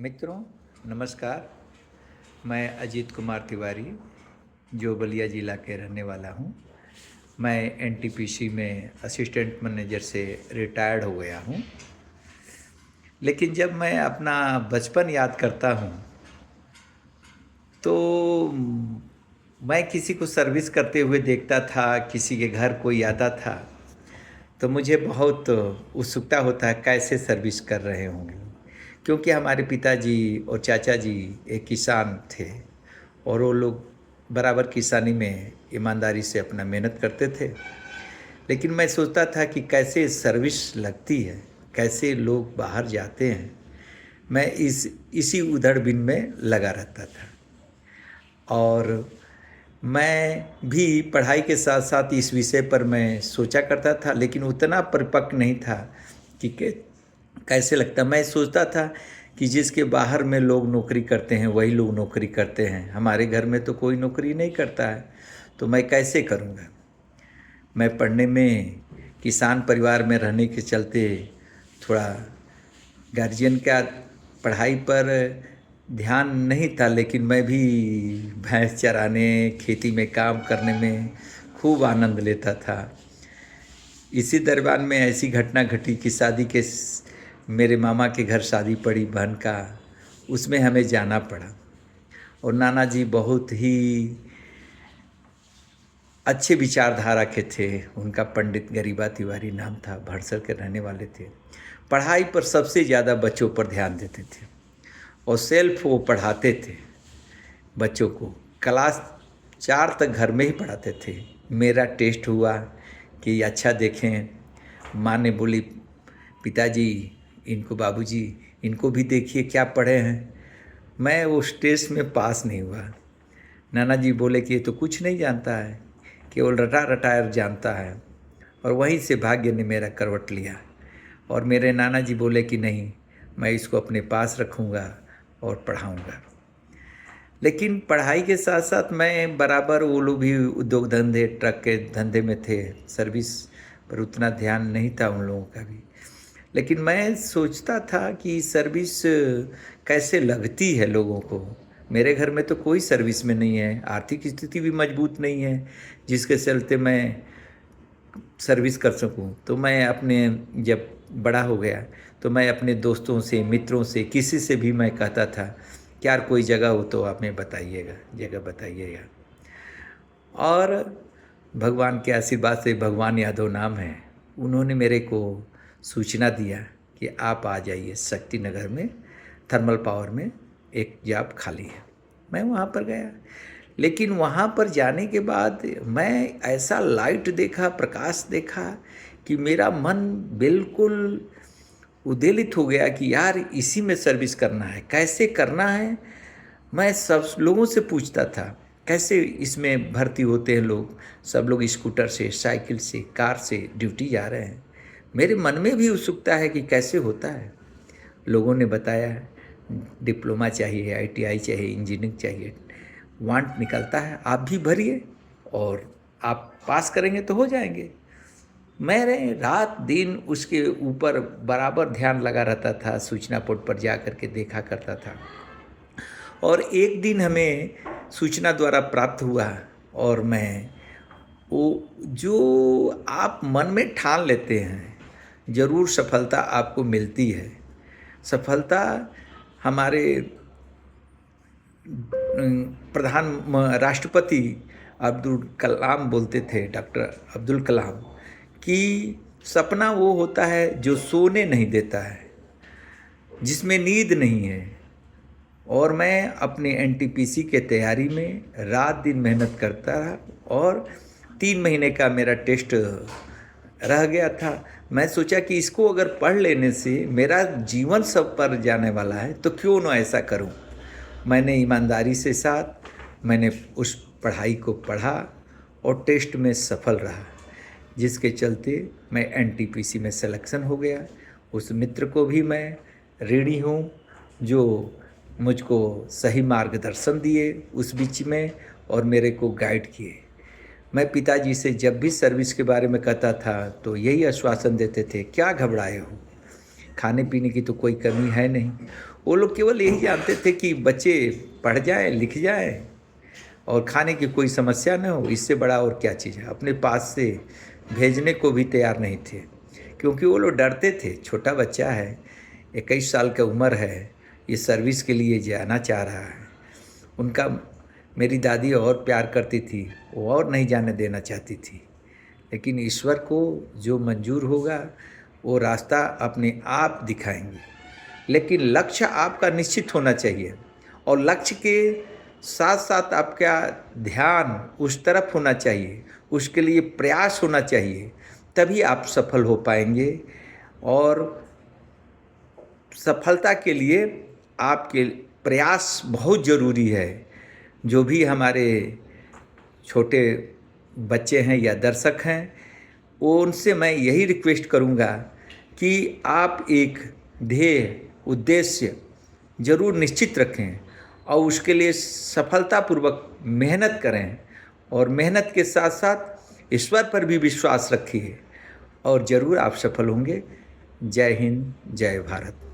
मित्रों, नमस्कार। मैं अजीत कुमार तिवारी, जो बलिया ज़िला के रहने वाला हूँ। मैं एनटीपीसी में असिस्टेंट मैनेजर से रिटायर्ड हो गया हूँ। लेकिन जब मैं अपना बचपन याद करता हूँ तो मैं किसी को सर्विस करते हुए देखता था, किसी के घर कोई आता था तो मुझे बहुत उत्सुकता होता है कैसे सर्विस कर रहे होंगे। क्योंकि हमारे पिताजी और चाचा जी एक किसान थे और वो लोग बराबर किसानी में ईमानदारी से अपना मेहनत करते थे। लेकिन मैं सोचता था कि कैसे सर्विस लगती है, कैसे लोग बाहर जाते हैं। मैं इसी उधड़-बुन में लगा रहता था और मैं भी पढ़ाई के साथ साथ इस विषय पर मैं सोचा करता था, लेकिन उतना परिपक्व नहीं था कि कैसे लगता। मैं सोचता था कि जिसके बाहर में लोग नौकरी करते हैं वही लोग नौकरी करते हैं, हमारे घर में तो कोई नौकरी नहीं करता है, तो मैं कैसे करूँगा। मैं पढ़ने में किसान परिवार में रहने के चलते थोड़ा गार्जियन का पढ़ाई पर ध्यान नहीं था, लेकिन मैं भी भैंस चराने, खेती में काम करने में खूब आनंद लेता था। इसी दरमियान में ऐसी घटना घटी कि शादी के मेरे मामा के घर शादी पड़ी बहन का, उसमें हमें जाना पड़ा। और नाना जी बहुत ही अच्छे विचारधारा के थे। उनका पंडित गरीबा तिवारी नाम था, भड़सर के रहने वाले थे। पढ़ाई पर सबसे ज़्यादा बच्चों पर ध्यान देते थे और सेल्फ वो पढ़ाते थे बच्चों को। क्लास 4 तक घर में ही पढ़ाते थे। मेरा टेस्ट हुआ कि अच्छा देखें। माँ ने बोली, पिताजी इनको, बाबूजी इनको भी देखिए क्या पढ़े हैं। मैं उस टेस्ट में पास नहीं हुआ। नाना जी बोले कि ये तो कुछ नहीं जानता है, केवल रटा रटायर जानता है। और वहीं से भाग्य ने मेरा करवट लिया और मेरे नाना जी बोले कि नहीं, मैं इसको अपने पास रखूँगा और पढ़ाऊँगा। लेकिन पढ़ाई के साथ साथ मैं बराबर, वो लोग भी उद्योग धंधे, ट्रक के धंधे में थे, सर्विस पर उतना ध्यान नहीं था उन लोगों का भी। लेकिन मैं सोचता था कि सर्विस कैसे लगती है लोगों को। मेरे घर में तो कोई सर्विस में नहीं है, आर्थिक स्थिति भी मजबूत नहीं है जिसके चलते मैं सर्विस कर सकूं। तो मैं अपने, जब बड़ा हो गया तो मैं अपने दोस्तों से, मित्रों से, किसी से भी मैं कहता था कि यार कोई जगह हो तो आप हमें बताइएगा, जगह बताइएगा। और भगवान के आशीर्वाद से, भगवान यादव नाम है, उन्होंने मेरे को सूचना दिया कि आप आ जाइए शक्ति नगर में, थर्मल पावर में एक जॉब खाली है। मैं वहाँ पर गया, लेकिन वहाँ पर जाने के बाद मैं ऐसा लाइट देखा, प्रकाश देखा कि मेरा मन बिल्कुल उद्वेलित हो गया कि यार इसी में सर्विस करना है, कैसे करना है। मैं सब लोगों से पूछता था कैसे इसमें भर्ती होते हैं लोग। सब लोग स्कूटर से, साइकिल से, कार से ड्यूटी जा रहे हैं। मेरे मन में भी उत्सुकता है कि कैसे होता है। लोगों ने बताया डिप्लोमा चाहिए, आईटीआई चाहिए, इंजीनियरिंग चाहिए, वांट निकलता है, आप भी भरिए और आप पास करेंगे तो हो जाएंगे। मैंने रात दिन उसके ऊपर बराबर ध्यान लगा रहता था, सूचना पोर्ट पर जा कर के देखा करता था। और एक दिन हमें सूचना द्वारा प्राप्त हुआ और मैं, वो जो आप मन में ठान लेते हैं ज़रूर सफलता आपको मिलती है। सफलता हमारे राष्ट्रपति अब्दुल कलाम बोलते थे, डॉक्टर अब्दुल कलाम, कि सपना वो होता है जो सोने नहीं देता है, जिसमें नींद नहीं है। और मैं अपने एनटीपीसी के तैयारी में रात दिन मेहनत करता रहा और 3 महीने का मेरा टेस्ट रह गया था। मैं सोचा कि इसको अगर पढ़ लेने से मेरा जीवन सब पर जाने वाला है तो क्यों ना ऐसा करूं। मैंने ईमानदारी से साथ मैंने उस पढ़ाई को पढ़ा और टेस्ट में सफल रहा, जिसके चलते मैं एनटीपीसी में सिलेक्शन हो गया। उस मित्र को भी मैं ऋणी हूँ जो मुझको सही मार्गदर्शन दिए उस बीच में और मेरे को गाइड किए। मैं पिताजी से जब भी सर्विस के बारे में कहता था तो यही आश्वासन देते थे, क्या घबराए हो, खाने पीने की तो कोई कमी है नहीं। वो लोग केवल यही जानते थे कि बच्चे पढ़ जाएं, लिख जाएं और खाने की कोई समस्या न हो, इससे बड़ा और क्या चीज़ है। अपने पास से भेजने को भी तैयार नहीं थे, क्योंकि वो लोग डरते थे, छोटा बच्चा है, 21 साल का उम्र है, ये सर्विस के लिए जाना चाह रहा है। उनका मेरी दादी और प्यार करती थी, वो और नहीं जाने देना चाहती थी। लेकिन ईश्वर को जो मंजूर होगा वो रास्ता अपने आप दिखाएंगे, लेकिन लक्ष्य आपका निश्चित होना चाहिए और लक्ष्य के साथ साथ आपका ध्यान उस तरफ होना चाहिए, उसके लिए प्रयास होना चाहिए, तभी आप सफल हो पाएंगे। और सफलता के लिए आपके प्रयास बहुत ज़रूरी है। जो भी हमारे छोटे बच्चे हैं या दर्शक हैं, वो उनसे मैं यही रिक्वेस्ट करूँगा कि आप एक ध्येय, उद्देश्य ज़रूर निश्चित रखें और उसके लिए सफलतापूर्वक मेहनत करें और मेहनत के साथ साथ ईश्वर पर भी विश्वास रखिए और ज़रूर आप सफल होंगे। जय हिंद, जय भारत।